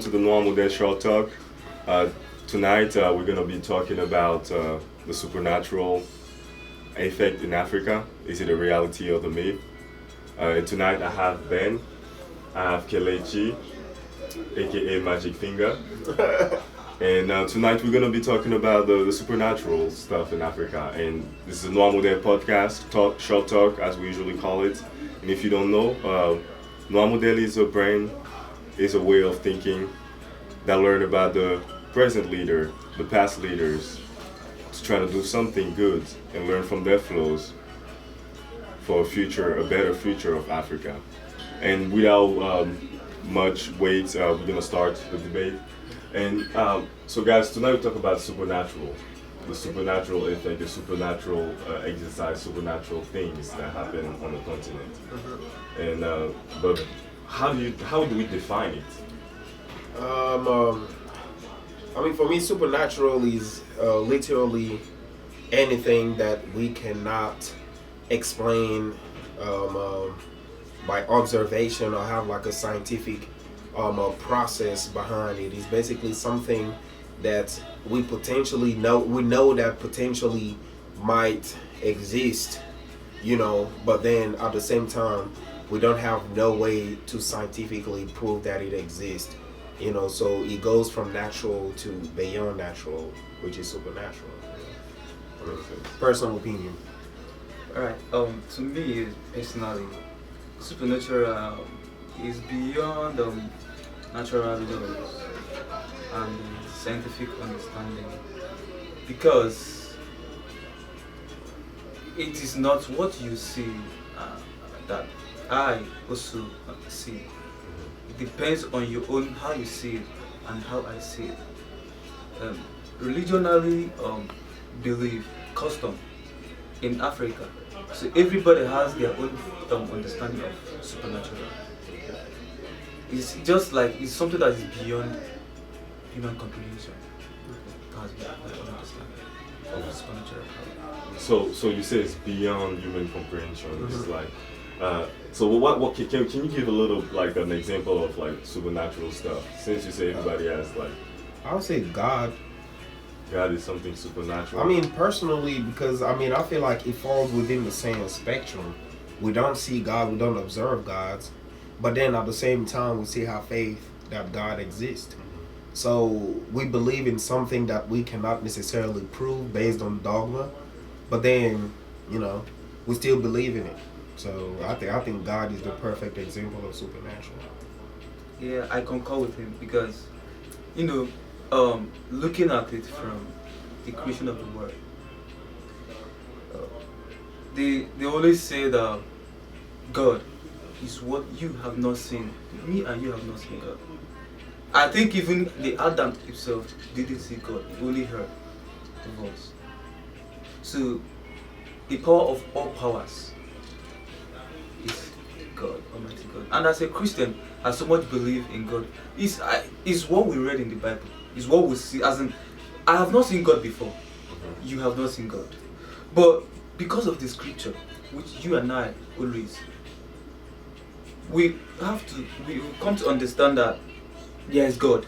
to the Noir Model Short Talk. Uh, Tonight we're going to be talking about the supernatural effect in Africa. Is it a reality or the myth? Tonight I have Ben, I have Kelechi, aka Magic Finger. And tonight we're going to be talking about the supernatural stuff in Africa. And this is a Noir Model podcast, short talk as we usually call it. And if you don't know, Noir Model is a brain, is a way of thinking that learn about the present leader, the past leaders, to try to do something good and learn from their flows for a better future of Africa. And without much wait, we're gonna start the debate. And so, guys, tonight we talk about the supernatural effect, the supernatural exercise, supernatural things that happen on the continent. And but how do we define it? I mean, for me, supernatural is literally anything that we cannot explain by observation or have like a scientific a process behind it. It's basically something that we potentially know. We know that potentially might exist, but then at the same time, we don't have no way to scientifically prove that it exists. So it goes from natural to beyond natural, which is supernatural. Personal opinion. Alright, to me personally, supernatural is beyond natural laws and scientific understanding, because it is not what you see that I also see. It depends on your own how you see it and how I see it. Religionally, belief, custom in Africa. So everybody has their own understanding of supernatural. It's just like it's something that is beyond human comprehension. It has their own understanding of supernatural. So you say it's beyond human comprehension. It's like so what can you give a little like an example of like supernatural stuff, since you say everybody has like I would say God is something supernatural. I mean, personally, because I feel like it falls within the same spectrum. We don't see God, we don't observe gods, but then at the same time we still have faith that God exists. So we believe in something that we cannot necessarily prove based on dogma, but then we still believe in it. So I think God is the perfect example of supernatural. Yeah, I concur with him because looking at it from the creation of the world, they always say that God is what you have not seen. Me and you have not seen God. I think even the Adam himself didn't see God. He only heard the voice. So the power of all powers is God, Almighty God. And as a Christian, I so much believe in God. Is what we read in the Bible. Is what we see. As in, I have not seen God before. You have not seen God. But because of the scripture, which you and I always, we come to understand that there is God.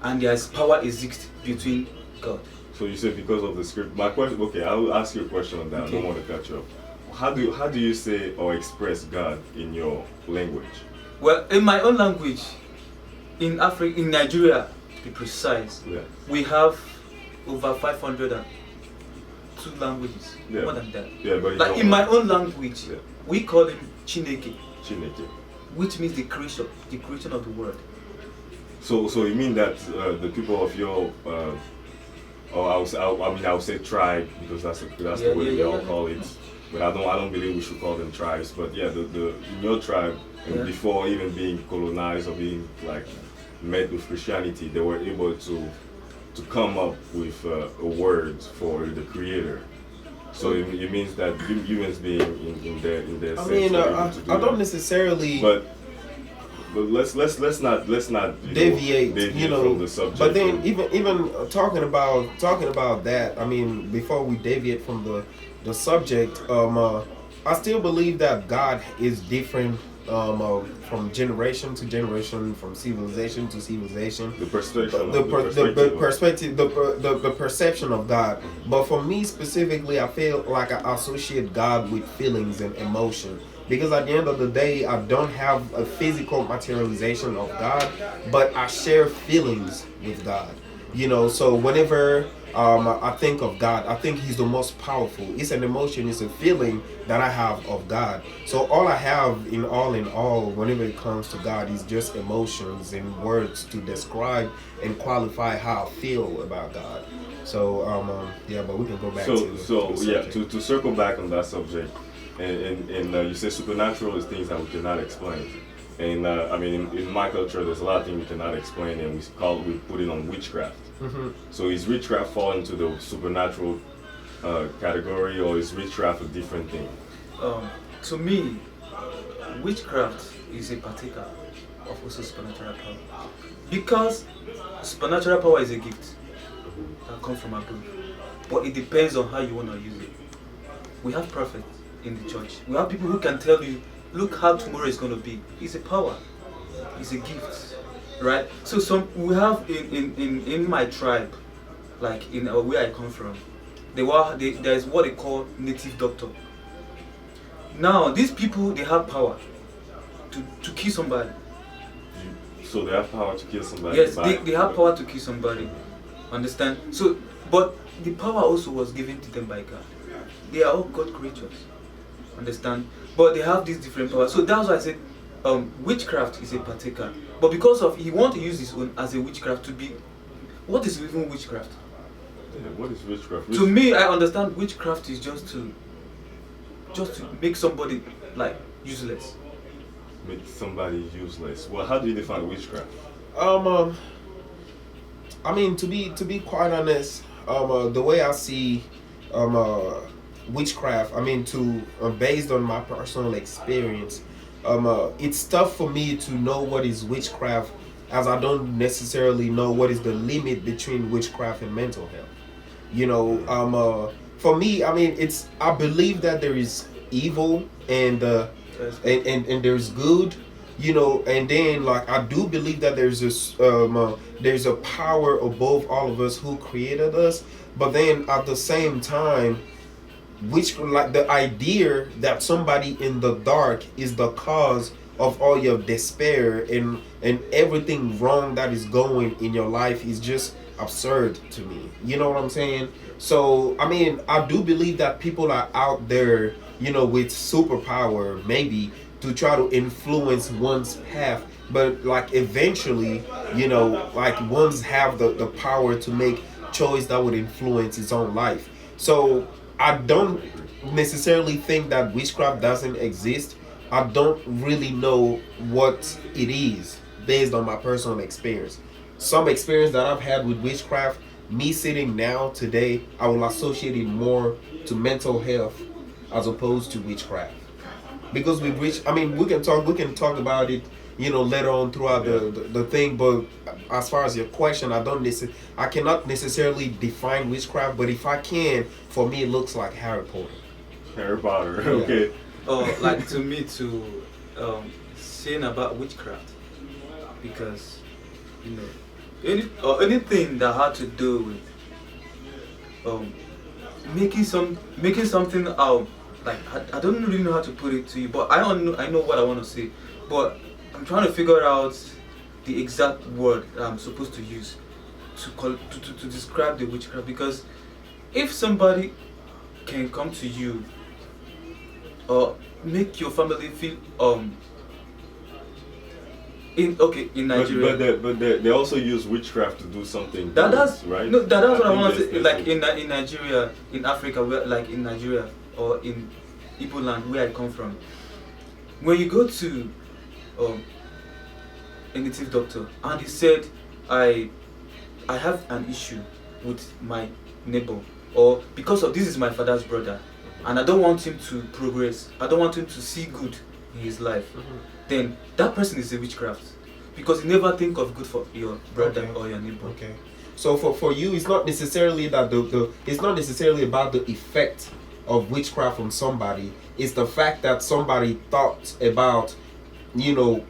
And there is power exists between God. So you said because of the script. My question, okay, I will ask you a question on that. Okay. I don't want to cut you off. How do you say or express God in your language? Well, in my own language, in Africa, in Nigeria, to be precise, we have over 502 languages. More than that. Yeah, but like in my own language, we call him Chineke. Chineke. Which means the creation of the world. So you mean that the people of your I would say tribe, because that's the way we all call it. But I don't believe we should call them tribes. But yeah, the in your tribe, before even being colonized or being like met with Christianity, they were able to come up with a word for the Creator. So it means that humans being in their sense. I don't necessarily. But let's not deviate from the subject. But then even talking about that, I mean, before we deviate from the subject, I still believe that God is different from generation to generation, from civilization to civilization. The perspective, The perspective, the perception of God. But for me specifically, I feel like I associate God with feelings and emotion. Because at the end of the day, I don't have a physical materialization of God, but I share feelings with God. So whenever I think of God, I think He's the most powerful. It's an emotion, it's a feeling that I have of God. So all I have in all, whenever it comes to God, is just emotions and words to describe and qualify how I feel about God. So yeah, but we can go back to circle back on that subject, and you say supernatural is things that we cannot explain. And I mean, in my culture, there's a lot of things we cannot explain, and we put it on witchcraft. Mm-hmm. So is witchcraft fall into the supernatural category, or is witchcraft a different thing? To me, witchcraft is a partaker of also supernatural power, because supernatural power is a gift that comes from above, but it depends on how you want to use it. We have prophets in the church. We have people who can tell you, look how tomorrow is going to be. It's a power. It's a gift, right? So we have in my tribe, like in where I come from, there is what they call native doctor. Now these people, they have power to kill somebody. So they have power to kill somebody. Yes, they have power to kill somebody. Understand? So, but the power also was given to them by God. They are all God creatures. Understand? But they have these different powers. So that's why I said witchcraft is a partaker. But because of he want to use his own as a witchcraft to be, what is even witchcraft? Yeah, what is witchcraft? To me, I understand witchcraft is just to make somebody like useless. Make somebody useless. Well, how do you define witchcraft? I mean, to be quite honest, the way I see witchcraft, I mean, based on my personal experience, it's tough for me to know what is witchcraft, as I don't necessarily know what is the limit between witchcraft and mental health. For me, I mean, I believe that there is evil and there's good, and then like I do believe that there's a power above all of us who created us, but then at the same time, which like the idea that somebody in the dark is the cause of all your despair and everything wrong that is going in your life is just absurd to me. You know what I'm saying? So I mean, I do believe that people are out there, with superpower maybe to try to influence one's path, but like eventually, like one's have the power to make choice that would influence its own life. So I don't necessarily think that witchcraft doesn't exist. I don't really know what it is based on my personal experience. Some experience that I've had with witchcraft, me sitting now today, I will associate it more to mental health as opposed to witchcraft. Because with I mean, we can talk about it, later on throughout the thing. But as far as your question, I cannot necessarily define witchcraft. But if I can, for me, it looks like Harry Potter. Harry Potter, okay. Like to me to saying about witchcraft, because anything that had to do with making something out. Like I don't really know how to put it to you, but I know what I want to say, but I'm trying to figure out the exact word that I'm supposed to use to describe the witchcraft. Because if somebody can come to you or make your family feel in Nigeria, but they also use witchcraft to do something. That's right. No, that's what I want to say. Like in Nigeria, in Africa, like in Nigeria or in Igbo land where I come from, when you go to a native doctor and he said, I have an issue with my neighbor, or because of this is my father's brother and I don't want him to progress, I don't want him to see good in his life, then that person is a witchcraft, because you never think of good for your brother or your neighbor. Okay. So for you, it's not necessarily that it's not necessarily about the effect of witchcraft on somebody. It's the fact that somebody thought about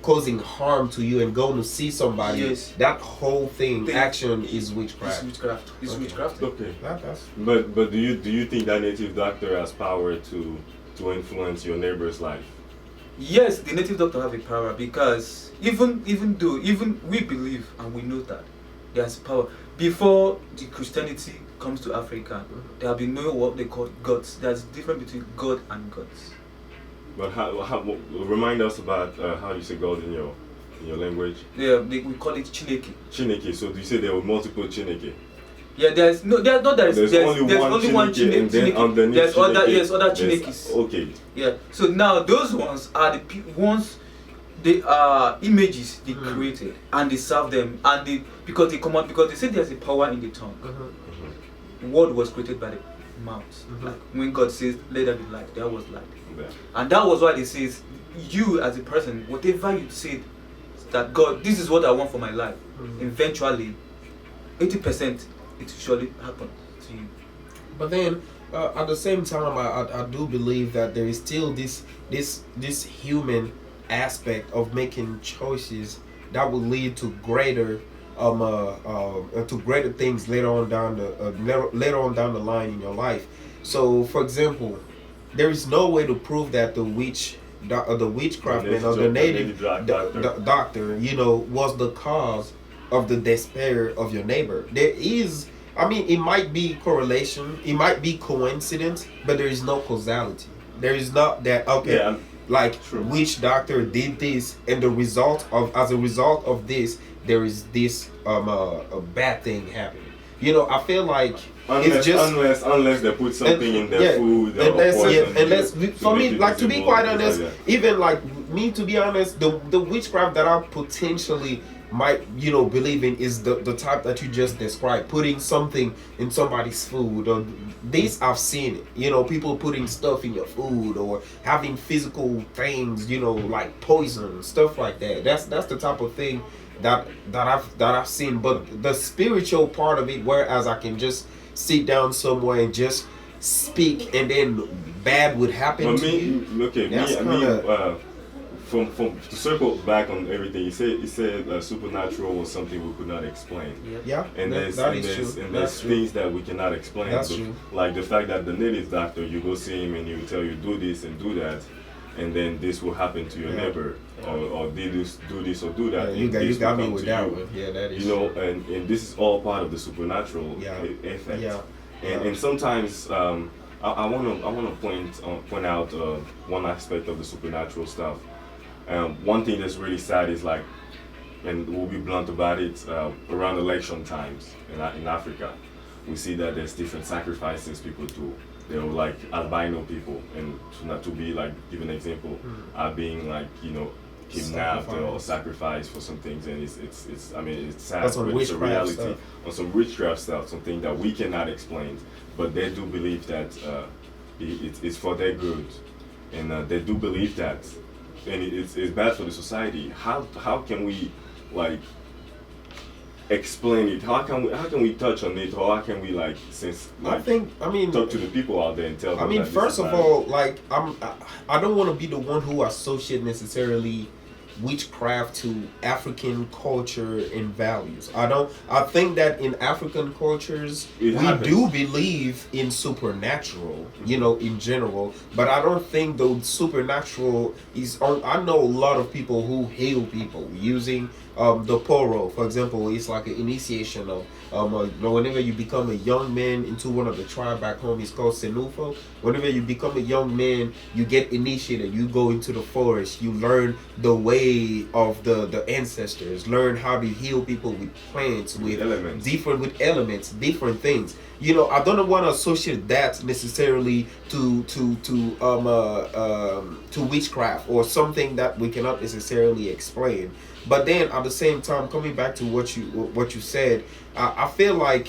causing harm to you and going to see somebody, Yes. that whole thing, action is It's witchcraft. witchcraft. It's Okay. witchcraft. Okay. That's But do you think that native doctor has power to influence your neighbor's life? Yes, the native doctor have a power because even though even we believe and we know that there's power before the Christianity comes to Africa, there have been no what they call gods. There's a difference between God and gods. But how remind us about how you say God in your language? Yeah, we call it Chineke. Chineke. So do you say there were multiple Chineke? Yeah, there's only one Chineke, and then underneath There's other Chineke, other there's- Chinekes. Okay. Yeah. So now those ones are the ones they are images they created and they serve them and they because they say there's a power in the tongue. Word was created by the mouth. Like when God says let there be light, there was light. Yeah. And that was why they says you as a person, whatever you said that God, this is what I want for my life, eventually 80% it will surely happen to you. But then, at the same time, I do believe that there is still this human aspect of making choices that will lead to greater things later on down the line in your life. So, for example, there is no way to prove that the witchcraftman or the native doctor, was the cause of the despair of your neighbor. There is, it might be correlation, it might be coincidence, but there is no causality. There is not that True. which doctor did this, and as a result of this, there is this a bad thing happening. I feel like it's just unless they put something in their food or poison. unless for me, make it like, to be visible quite and honest, things like even like me, to be honest, the witchcraft that I potentially might believe in is the type that you just described, putting something in somebody's food, or this I've seen it, people putting stuff in your food or having physical things, like poison, stuff like that. That's the type of thing that I've seen. But the spiritual part of it, whereas I can just sit down somewhere and just speak and then bad would happen But to you. From to circle back on everything you said supernatural was something we could not explain. Yeah, And there's things that we cannot explain. That's true. Like the fact that the native doctor, you go see him and he will tell you do this and do that, and then this will happen to your neighbor, or do this or do that. Yeah, you this got will me come with to that you. one. Yeah, that is. And this is all part of the supernatural effect. Yeah. And sometimes I want to point out one aspect of the supernatural stuff. One thing that's really sad is, like, and we'll be blunt about it, around election times in Africa, we see that there's different sacrifices people do. They're like albino people, and to be like, give an example, are being like kidnapped or sacrificed for some things, and it's sad, That's on but it's a witchcraft reality. stuff. On some witchcraft stuff, something that we cannot explain, but they do believe that it's for their good, and they do believe that. And it's bad for the society. How can we like explain it? How can we touch on it, or how can we talk to the people out there and tell them? First of all, like, I don't want to be the one who associate necessarily witchcraft to African culture and values. I think that in African cultures we do believe in supernatural, in general, but I don't think the supernatural is on. I know a lot of people who heal people using the poro, for example. It's like an initiation of whenever you become a young man into one of the tribe back home, it's called Senufo. Whenever you become a young man, you get initiated, you go into the forest, you learn the way of the ancestors, learn how to heal people with plants, with elements, different things. I don't want to associate that necessarily to witchcraft or something that we cannot necessarily explain. But then at the same time, coming back to what you said, I feel like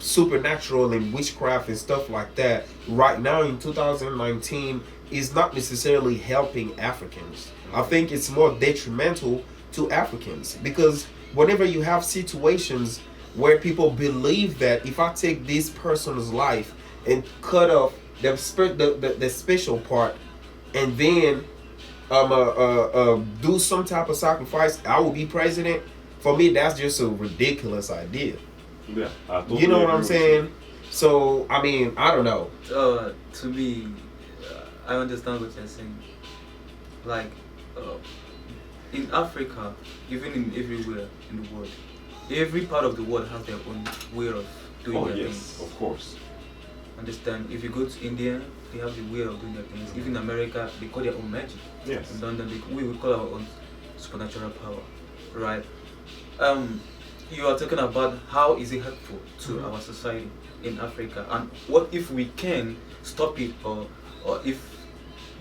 supernatural and witchcraft and stuff like that right now in 2019 is not necessarily helping Africans. I think it's more detrimental to Africans, because whenever you have situations where people believe that if I take this person's life and cut off the special part, and then do some type of sacrifice, I will be president. For me, that's just a ridiculous idea. Yeah, I totally You know what agree I'm with saying? So I mean, I don't know. To me, I understand what you're saying. Like, uh, in Africa, even in everywhere in the world, every part of the world has their own way of doing Oh their yes, things. of course. Understand? If you go to India, they have the way of doing their things. Even America, they call their own magic. Yes. In London, we would call our own supernatural power, right? You are talking about how is it helpful to our society in Africa, and what if we can stop it, or if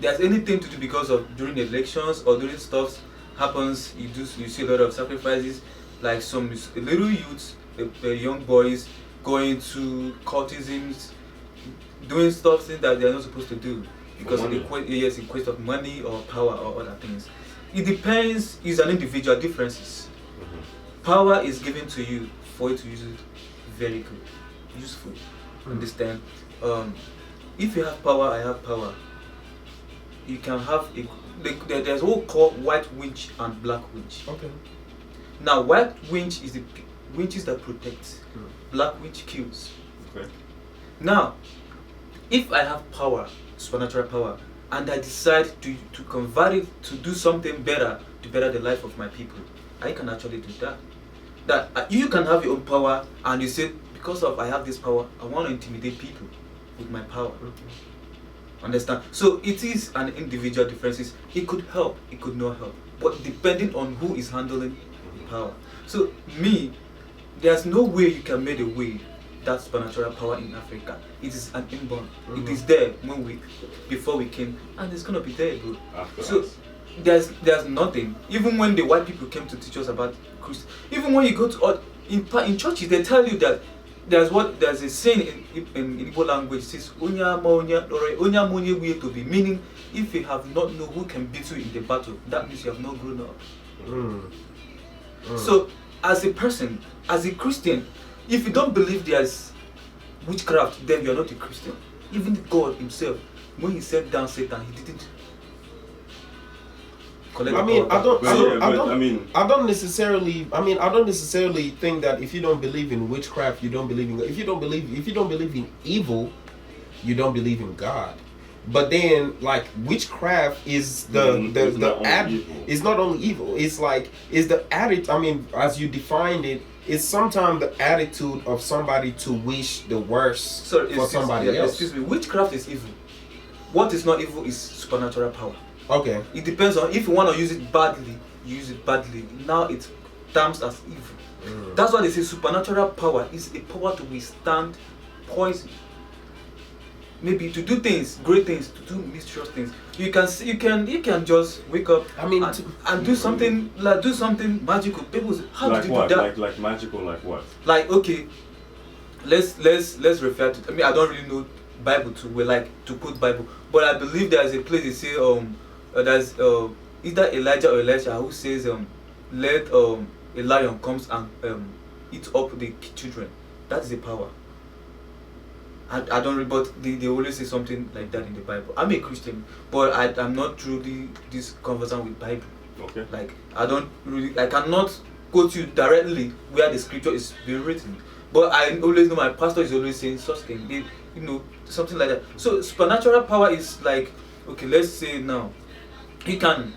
there's anything to do because of during the elections or during stuff happens, you see a lot of sacrifices, like some little youths, young boys going to cultisms, doing stuff things that they're not supposed to do because of in quest of money or power or other things. It depends. It's an individual differences. Power is given to you for you to use it very good, useful. Understand? If you have power, I have power. You can have there's what called white witch and black witch. Okay. Now, white witch is the witches that protect. Black witch kills. Okay. Now, if I have power, supernatural power, and I decide to convert it to do something better, to better the life of my people, I can actually do that. That you can have your own power, and you say, because of I have this power, I want to intimidate people with my power. Understand? So it is an individual differences. It could help, it could not help, but depending on who is handling the power. So me, there's no way you can make away that supernatural power in Africa. It is an inborn. It is there before we came, and it's gonna be there, bro. So there's nothing. Even when the white people came to teach us about Christ, even when you go to in churches, they tell you that there's a saying in Igbo language, it says onya monye we to be, meaning if you have not know who can beat you in the battle, that means you have not grown up. So as a person, as a Christian, if you don't believe there's witchcraft, then you're not a Christian. Even God himself, when he sent down Satan, he didn't collect I mean, I I don't necessarily think that if you don't believe in witchcraft, you don't believe in. If you don't believe in evil, you don't believe in God. But then, like, witchcraft is it's not only evil. It's like it's the attitude. I mean, as you defined it, it's sometimes the attitude of somebody to wish the worst for somebody else. Excuse me. Witchcraft is evil. What is not evil is supernatural power. Okay. It depends on if you want to use it badly, you use it badly. Now it's terms as evil. That's why they say supernatural power is a power to withstand poison. Maybe to do things, great things, to do mischievous things. You can just wake up. I mean, and do something magical. People say, how like did you what? do that? Like magical, like what? Like, okay, let's refer to. I mean, I don't really know Bible too well, like to quote Bible, but I believe there's a place they say there's either Elijah or Elisha who says let a lion comes and eat up the children. That's the power. I don't read, but they always say something like that in the Bible. I'm a Christian, but I'm not truly this conversant with Bible. Okay. Like I cannot quote you directly where the scripture is being written. But I always know my pastor is always saying such thing. Something like that. So supernatural power is like, okay, let's say now, you can.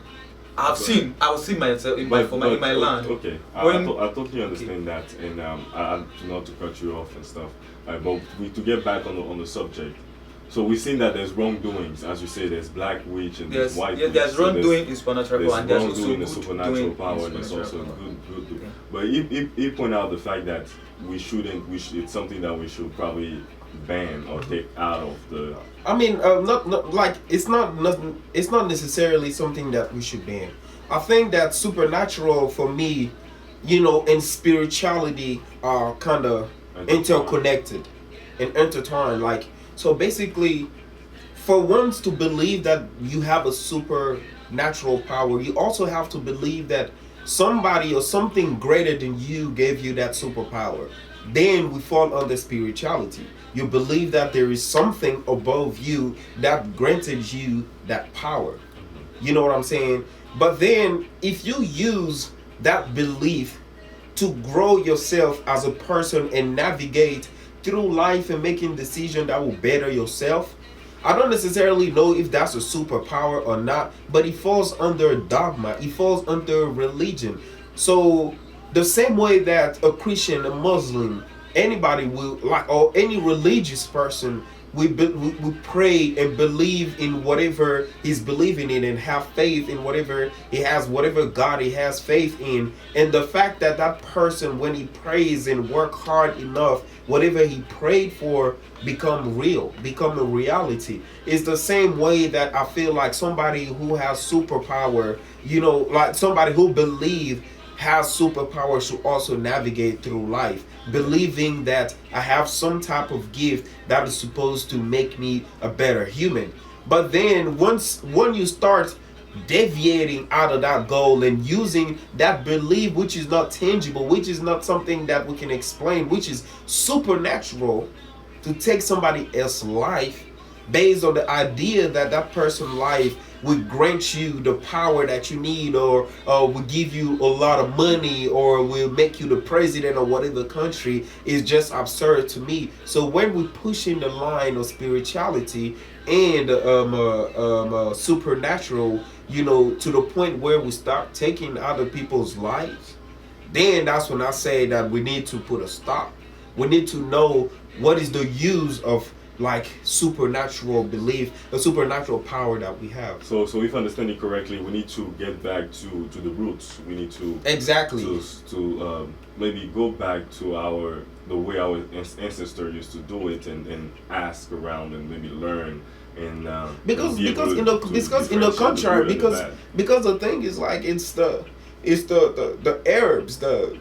I will see myself in my land. Okay, I totally understand that, and I not to cut you off and stuff. But to get back on the subject, so we've seen that there's wrongdoings, as you say. There's black witch and there's white witch. There's wrongdoing in supernatural power, and there's also wrongdoing in supernatural power, and there's also good. Yeah. But he point out the fact that it's something that we should probably ban or take out of the. I mean, not like it's not necessarily something that we should ban. I think that supernatural for me, and spirituality are kind of interconnected and intertwined. Like, so basically, for ones to believe that you have a supernatural power, you also have to believe that somebody or something greater than you gave you that superpower. Then we fall under spirituality. You believe that there is something above you that granted you that power. You know what I'm saying? But then if you use that belief to grow yourself as a person and navigate through life and making decisions that will better yourself, I don't necessarily know if that's a superpower or not, but it falls under dogma. It falls under religion. So the same way that a Christian, a Muslim, anybody will like, or any religious person, we pray and believe in whatever he's believing in and have faith in whatever he has, whatever God he has faith in. And the fact that that person, when he prays and work hard enough, whatever he prayed for become real, become a reality. It's the same way that I feel like somebody who has superpower, you know, like somebody who believe has superpower should also navigate through life, believing that I have some type of gift that is supposed to make me a better human. But then when you start deviating out of that goal and using that belief, which is not tangible, which is not something that we can explain, which is supernatural, to take somebody else's life based on the idea that that person's life will grant you the power that you need, or will give you a lot of money, or will make you the president of whatever country, is just absurd to me. So when we push in the line of spirituality and supernatural, you know, to the point where we start taking other people's lives, then that's when I say that we need to put a stop. We need to know what is the use of like supernatural belief, a supernatural power that we have. So if I understand it correctly, we need to get back to the roots. We need to exactly to maybe go back to the way our ancestor used to do it, and ask around and maybe learn. And because in the contrary, because the thing is like it's the Arabs, the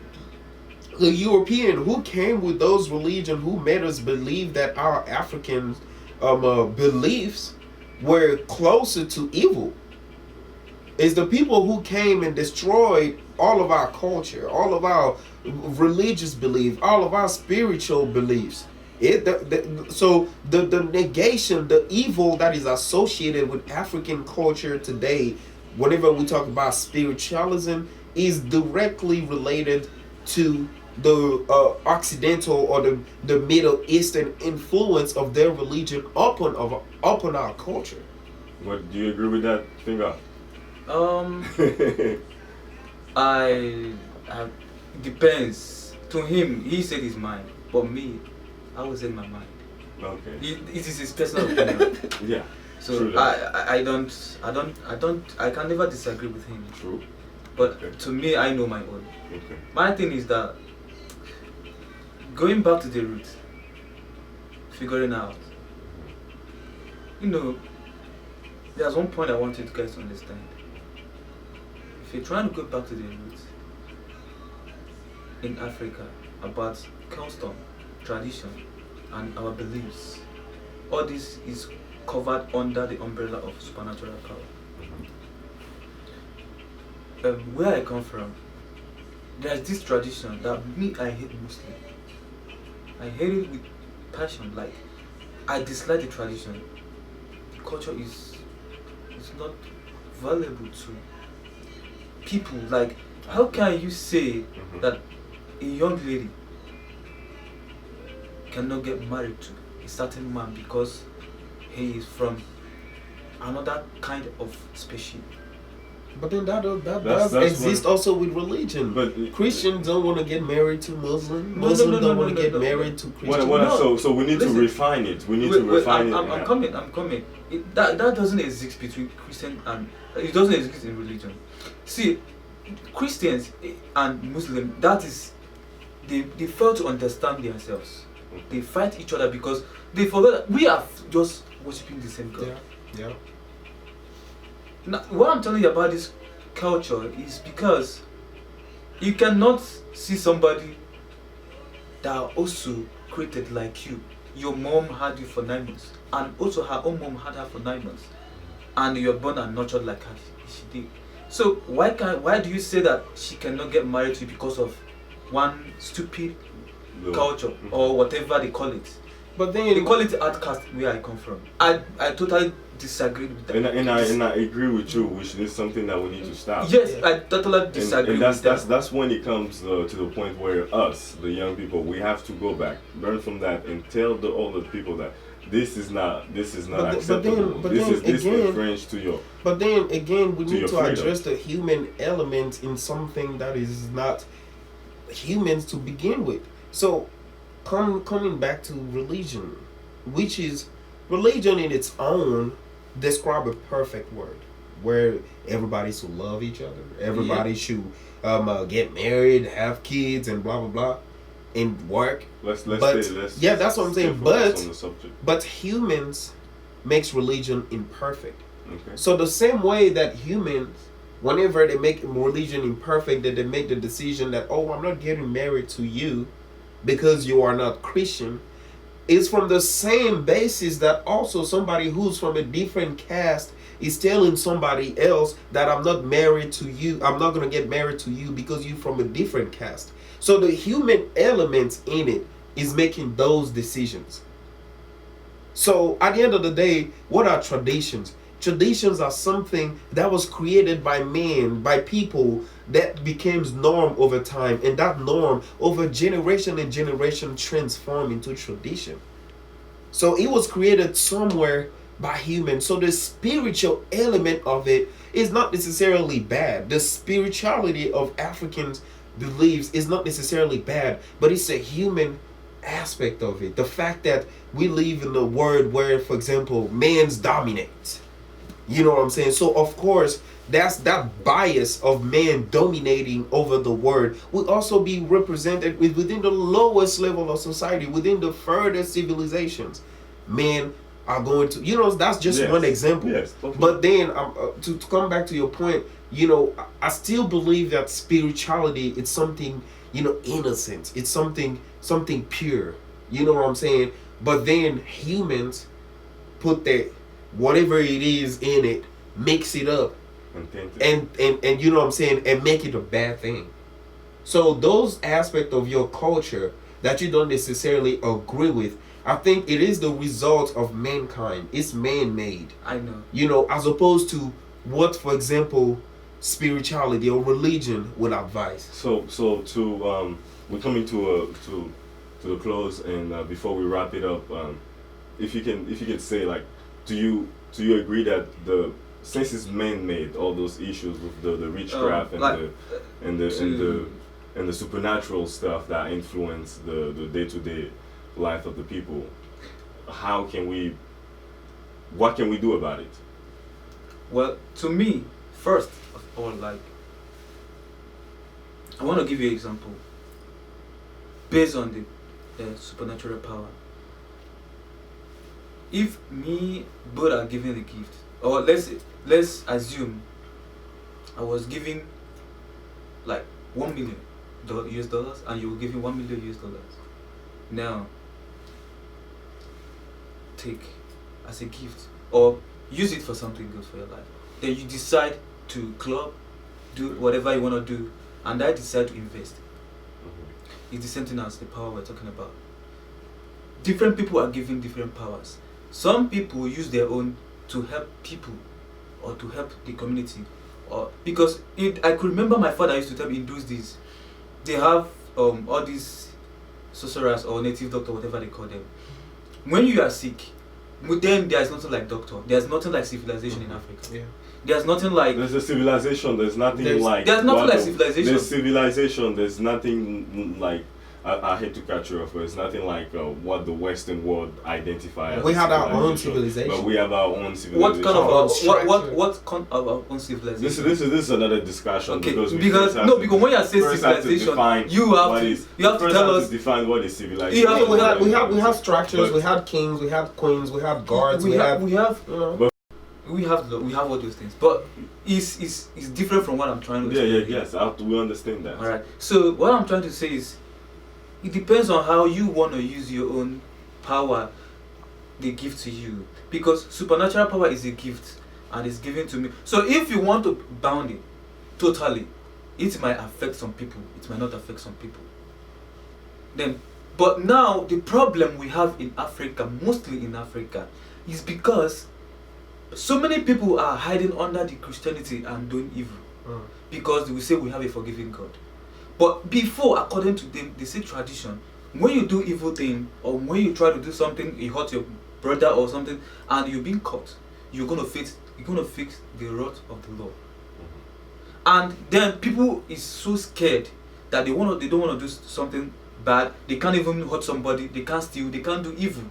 European who came with those religions, who made us believe that our African beliefs were closer to evil. It's the people who came and destroyed all of our culture, all of our religious beliefs, all of our spiritual beliefs. So the negation, the evil that is associated with African culture today, whenever we talk about spiritualism, is directly related to the Occidental or the Middle Eastern influence of their religion upon our culture. What do you agree with that, Finger? I depends. To him, he said his mind, but me, I was in my mind. Okay. It is his personal opinion. Yeah. So I can never disagree with him. True. But okay. To me, I know my own. Okay. My thing is that going back to the root, figuring out. You know, there's one point I want you guys to understand. If you're trying to go back to the roots in Africa about custom, tradition, and our beliefs, all this is covered under the umbrella of supernatural power. Where I come from, there's this tradition that me, I hate Muslim. I hate it with passion. Like, I dislike the tradition. The culture is not valuable to people. Like, how can you say that a young lady cannot get married to a certain man because he is from another kind of species? But then that does exist also with religion. But Christians don't want to get married to Muslims. Muslims don't want to get married to Christians. So we need to refine it. We need to refine it. I'm coming. That doesn't exist between Christian and it doesn't exist in religion. See, Christians and Muslims, that is, they fail to understand themselves. They fight each other because they forget that we are just worshiping the same God. Yeah. Now, what I'm telling you about this culture is because you cannot see somebody that also created like you. Your mom had you for 9 months, and also her own mom had her for 9 months, and you're born and nurtured like her. She did. So why do you say that she cannot get married to you because of one stupid culture or whatever they call it? But They then, call it outcast where I come from. I totally disagree with that. And I agree with you, which is something that we need to stop. Yes, I totally disagree And with that. that's when it comes to the point where us, the young people, we have to go back, learn from that, and tell the older people that this is not acceptable. This infringes to your. but then again, we To need your to freedom. address the human element in something that is not humans to begin with. So, coming back to religion, which is religion in its own, describe a perfect word where everybody should love each other, everybody should get married, have kids, and blah blah blah, and work. Let's Yeah, that's what I'm saying. stay focused on the subject. But humans makes religion imperfect. Okay. So the same way that humans, whenever they make religion imperfect, that they make the decision that, oh, I'm not getting married to you because you are not Christian, is from the same basis that also somebody who's from a different caste is telling somebody else that I'm not married to you, I'm not going to get married to you because you're from a different caste. So the human element in it is making those decisions. So at the end of the day, what are traditions? Traditions are something that was created by men, by people, that becomes norm over time, and that norm over generation and generation transform into tradition. So it was created somewhere by humans. So the spiritual element of it is not necessarily bad. The spirituality of Africans beliefs is not necessarily bad, but it's a human aspect of it. The fact that we live in a world where, for example, men's dominate. You know what I'm saying? So of course, that's that bias of man dominating over the word will also be represented within the lowest level of society, within the furthest civilizations. Men are going to, that's just Yes. one example. Yes, totally. But then, to come back to your point, I still believe that spirituality, it's something, innocent. It's something pure. You know what I'm saying? But then humans put that whatever it is in it, mix it up, and you know what I'm saying, and make it a bad thing. So those aspects of your culture that you don't necessarily agree with, I think it is the result of mankind. It's man-made. I know. As opposed to what, for example, spirituality or religion would advise. So to we're coming to the close, and before we wrap it up, if you can say, like, do you agree that since it's man-made, all those issues with the witchcraft and the supernatural stuff that influence the day-to-day life of the people, what can we do about it? Well, to me, first of all, I want to give you an example based on the supernatural power. If me both are given the gift, or let's assume I was giving like $1 million US dollars, and you were giving $1 million US dollars. Now, take as a gift or use it for something good for your life. Then you decide to club, do whatever you want to do, and I decide to invest. It's the same thing as the power we're talking about. Different people are given different powers. Some people use their own to help people or to help the community, or because I could remember my father used to tell me in those days they have all these sorcerers or native doctor, whatever they call them. When you are sick, with them there's nothing like doctor. There's nothing like civilization in Africa. Yeah. There's nothing like. There's a civilization. There's nothing There's like. nothing like civilization. There's civilization. There's nothing like. I hate to cut you off, but it's nothing like what the Western world identify as. We have our own civilization. But we have our own civilization. What kind of Structure. what kind of our own civilization? This is another discussion. Okay, because because when you say civilization, you have to tell us. Define what is civilization. You have to- we have structures. But- we had kings. We had queens. We had guards. we have we have all those things, but it's different from what I'm trying to explain. Yes. We understand that. All right. So what I'm trying to say is, it depends on how you want to use your own power they give to you, because supernatural power is a gift and it's given to me. So if you want to bound it totally, it might affect some people, it might not affect some people. Then But now the problem we have in Africa, mostly in Africa, is because so many people are hiding under the Christianity and doing evil. Because they will say we have a forgiving God. But before, according to them, they say tradition. When you do evil thing, or when you try to do something, you hurt your brother or something, and you're being caught, you're gonna face the wrath of the law. And then people is so scared that they don't wanna do something bad. They can't even hurt somebody. They can't steal. They can't do evil.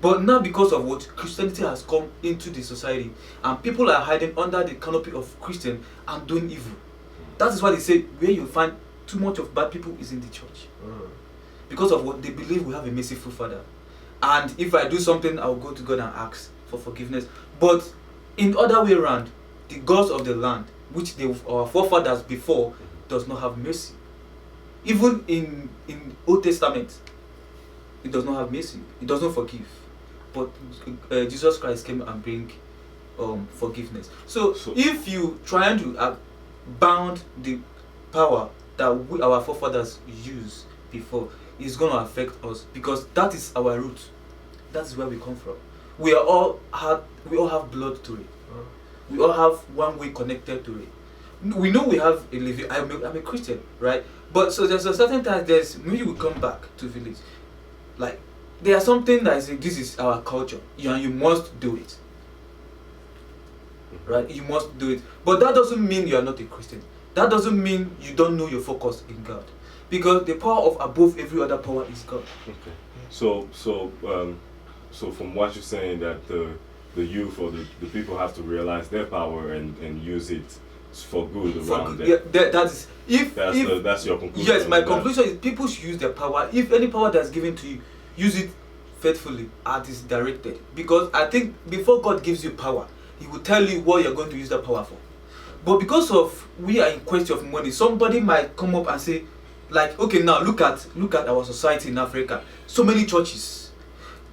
But now, because of what Christianity has come into the society, and people are hiding under the canopy of Christian and doing evil. That is why they say where you find too much of bad people is in the church. Because of what they believe we have a merciful Father. And if I do something, I'll go to God and ask for forgiveness. But in other way around, the gods of the land, which our forefathers before, does not have mercy. Even in Old Testament, it does not have mercy. It does not forgive. But Jesus Christ came and bring forgiveness. So if you trying to bound the power that our forefathers used before, it's going to affect us, because that is our root. That is where we come from. We all have blood to it. We all have one way connected to it. We know we have a living. I'm a Christian, right? But so there's a certain time when you will come back to village, like there are something that is this is our culture, and you must do it. Right? You must do it. But that doesn't mean you are not a Christian. That doesn't mean you don't know your focus in God. Because the power of above every other power is God. Okay. So from what you're saying, that the youth or the people have to realize their power and use it for good around them. Yeah, that is that's your conclusion. Yes, my conclusion is people should use their power. If any power that's given to you, use it faithfully as it's directed. Because I think before God gives you power, He will tell you what you're going to use that power for. But because of we are in quest of money, somebody might come up and say, like, okay, now look at our society in Africa. So many churches.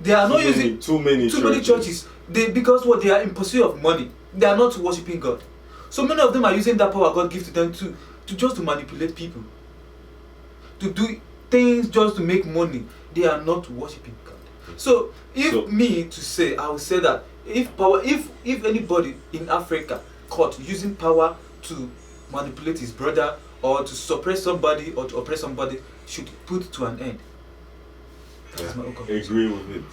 They are not using too many churches. Because what they are in pursuit of money. They are not worshiping God. So many of them are using that power God gives to them to manipulate people. To do things just to make money. They are not worshiping God. So I will say that if anybody in Africa caught using power to manipulate his brother or to suppress somebody or to oppress somebody, should put to an end. That's my own conclusion. Agree with it.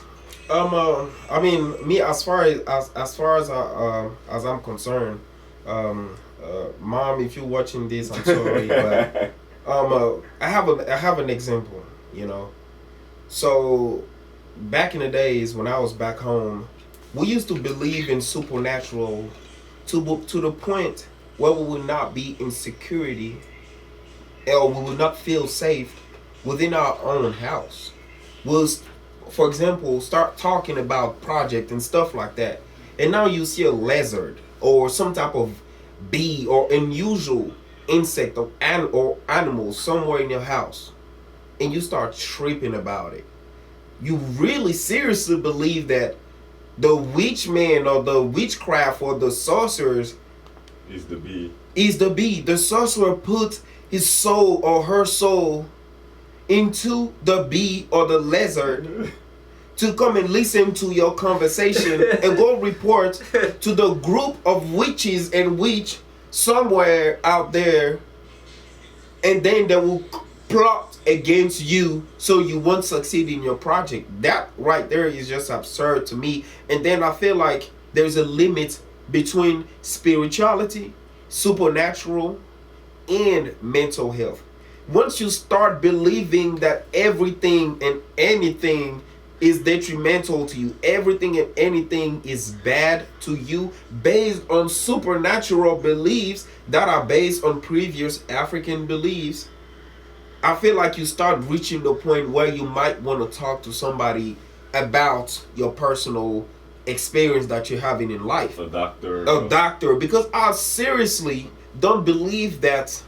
I mean, me as far as I'm concerned, Mom, if you're watching this, I'm sorry, but I have an example, you know. So back in the days when I was back home, we used to believe in supernatural to the point where we would not be in security or we would not feel safe within our own house. We'll, for example, start talking about project and stuff like that, and now you see a lizard or some type of bee or unusual insect or animal somewhere in your house, and you start tripping about it. You really seriously believe that the witch man or the witchcraft or the sorcerers is the bee. The sorcerer put his soul or her soul into the bee or the lizard to come and listen to your conversation and go report to the group of witches and witch somewhere out there, and then they will plot against you so you won't succeed in your project. That right there is just absurd to me. And then I feel like there's a limit between spirituality, supernatural, and mental health. Once you start believing that everything and anything is detrimental to you, everything and anything is bad to you based on supernatural beliefs that are based on previous African beliefs, I feel like you start reaching the point where you might want to talk to somebody about your personal experience that you're having in life. A doctor, because I seriously don't believe that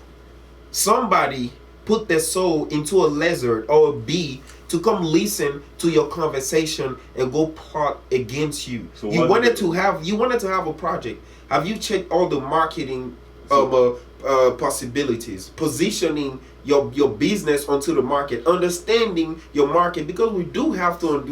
somebody put their soul into a lizard or a bee to come listen to your conversation and go plot against you. So you wanted to have a project. Have you checked all the marketing possibilities, positioning your business onto the market, understanding your market, because we do have to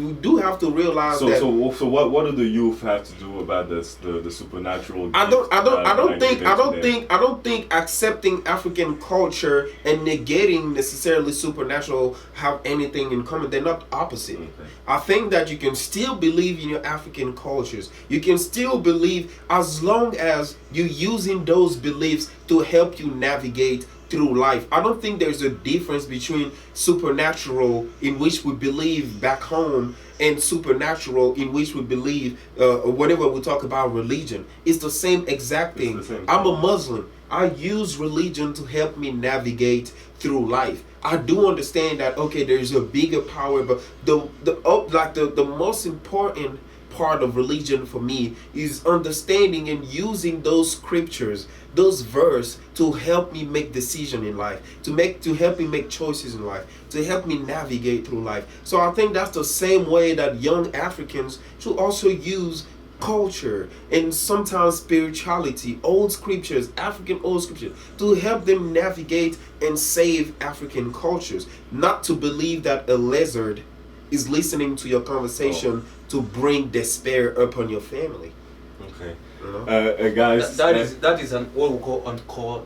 realize that. So what do the youth have to do about this the supernatural? I don't gift, think accepting African culture and negating necessarily supernatural have anything in common. They're not opposite. Okay. I think that you can still believe in your African cultures. You can still believe, as long as you're using those beliefs to help you navigate through life. I don't think there's a difference between supernatural, in which we believe back home, and supernatural, in which we believe whenever we talk about religion. It's the same exact thing. I'm a Muslim. I use religion to help me navigate through life. I do understand that, okay, there's a bigger power, but the most important part of religion for me is understanding and using those scriptures, those verse, to help me make decision in life, to help me make choices in life, to help me navigate through life. So I think that's the same way that young Africans should also use culture and sometimes spirituality, old scriptures, African old scriptures, to help them navigate and save African cultures. Not to believe that a lizard is listening to your conversation to bring despair upon your family. Okay. You know? Guys, that is an what we call uncore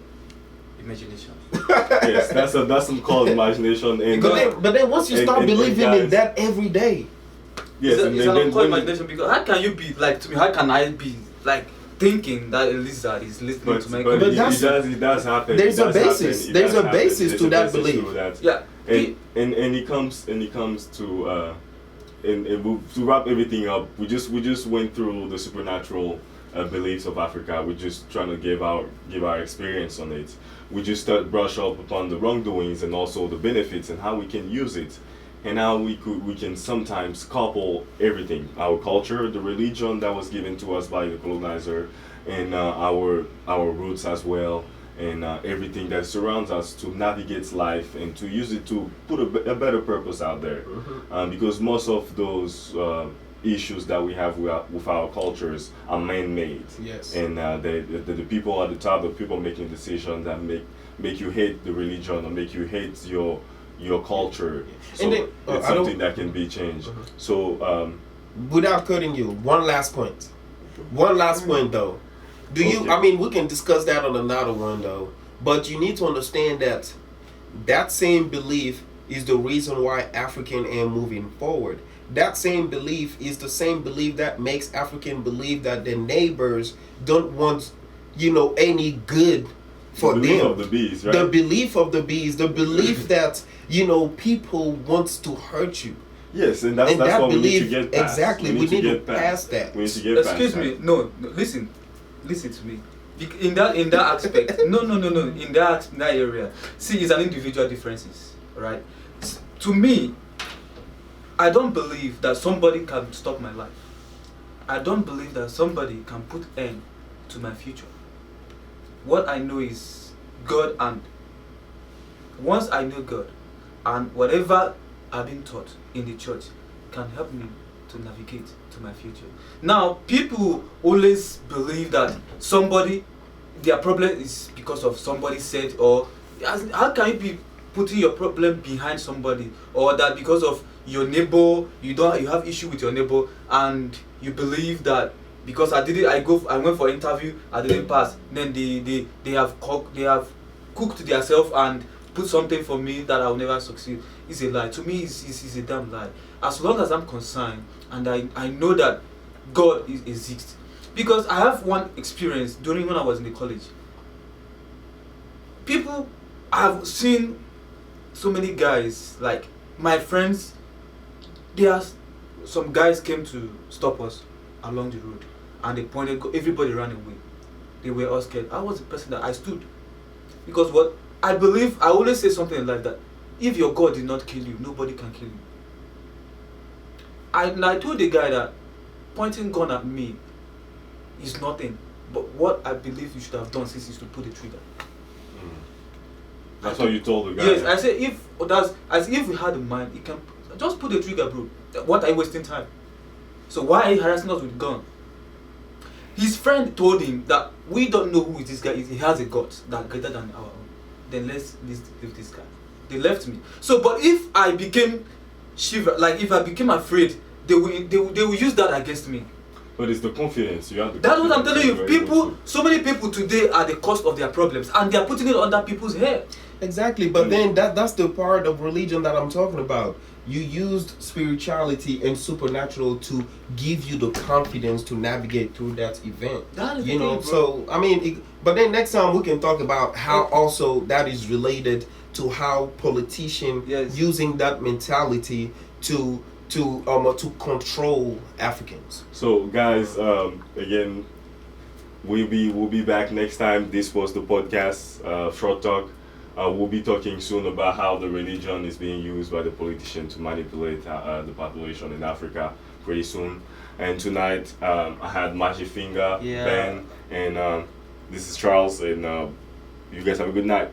imagination. yes, that's some called imagination. And but then once you start believing in that every day, yes, it's an uncore imagination, because how can you be like, to me? How can I be like thinking that a lizard is listening to my but conversation? it does happen. There's a basis. There's a basis to that belief. Yeah. And it comes to to wrap everything up, we just went through the supernatural beliefs of Africa. We're just trying to give our experience on it. We just brush up upon the wrongdoings and also the benefits and how we can use it, and how we can sometimes couple everything: our culture, the religion that was given to us by the colonizer, and our roots as well, and everything that surrounds us, to navigate life and to use it to put a better purpose out there. Because most of those issues that we have with our cultures are man-made. Yes. And the people at the top, the people making decisions that make you hate the religion or make you hate your culture. So and then, it's something that can be changed. So without cutting you, one last point though. Do you? Okay. I mean, we can discuss that on another one though. But you need to understand that that same belief is the reason why African are moving forward. That same belief is the same belief that makes African believe that their neighbors don't want, any good for the belief them. of the bees, right? The belief of the bees, the belief that people wants to hurt you. Yes, and that's that what belief, we need to get past. Exactly, we need to pass that. We need to get Excuse past me. that. No, listen to me. In that aspect, no. In that area, see, it's an individual differences, right? To me, I don't believe that somebody can stop my life. I don't believe that somebody can put end to my future. What I know is God, and once I know God, and whatever I've been taught in the church can help me to navigate to my future. Now, people always believe that their problem is because of somebody said, or how can you be putting your problem behind somebody, or that because of your neighbor, you have issue with your neighbor, and you believe that because I went for interview, I didn't pass, then they have cooked themselves and put something for me that I'll never succeed. It's a lie. To me, it's a damn lie. As long as I'm concerned and I know that God exists. Because I have one experience during when I was in the college. I have seen so many guys, like my friends, some guys came to stop us along the road and they pointed, everybody ran away. They were all scared. I was the person that I stood. Because what I believe, I always say something like that. If your God did not kill you, nobody can kill you. I told the guy that pointing gun at me is nothing. But what I believe you should have done is to pull the trigger. That's what you told the guy. Yes, I said if we had a mind, you can just pull the trigger, bro. What are you wasting time? So why are you harassing us with gun? His friend told him that we don't know who this guy is. He has a God that greater than our own. Then let's leave this guy. they left me. So, but if I became shiver, like if I became afraid, they will use that against me. But it's the confidence. You have the That's what I'm confidence telling you. you're able People, to- so many people today are the cause of their problems, and they are putting it under people's hair. Exactly, but then that's the part of religion that I'm talking about. You used spirituality and supernatural to give you the confidence to navigate through that event. That is the You know, thing, bro. so I mean, but then next time we can talk about how also that is related to how politicians Yes. using that mentality to control Africans. So guys, again, we'll be back next time. This was the podcast, Short Talk. We'll be talking soon about how the religion is being used by the politician to manipulate the population in Africa pretty soon. And tonight, I had Magic Finger, Yeah. Ben, and this is Charles. And you guys have a good night.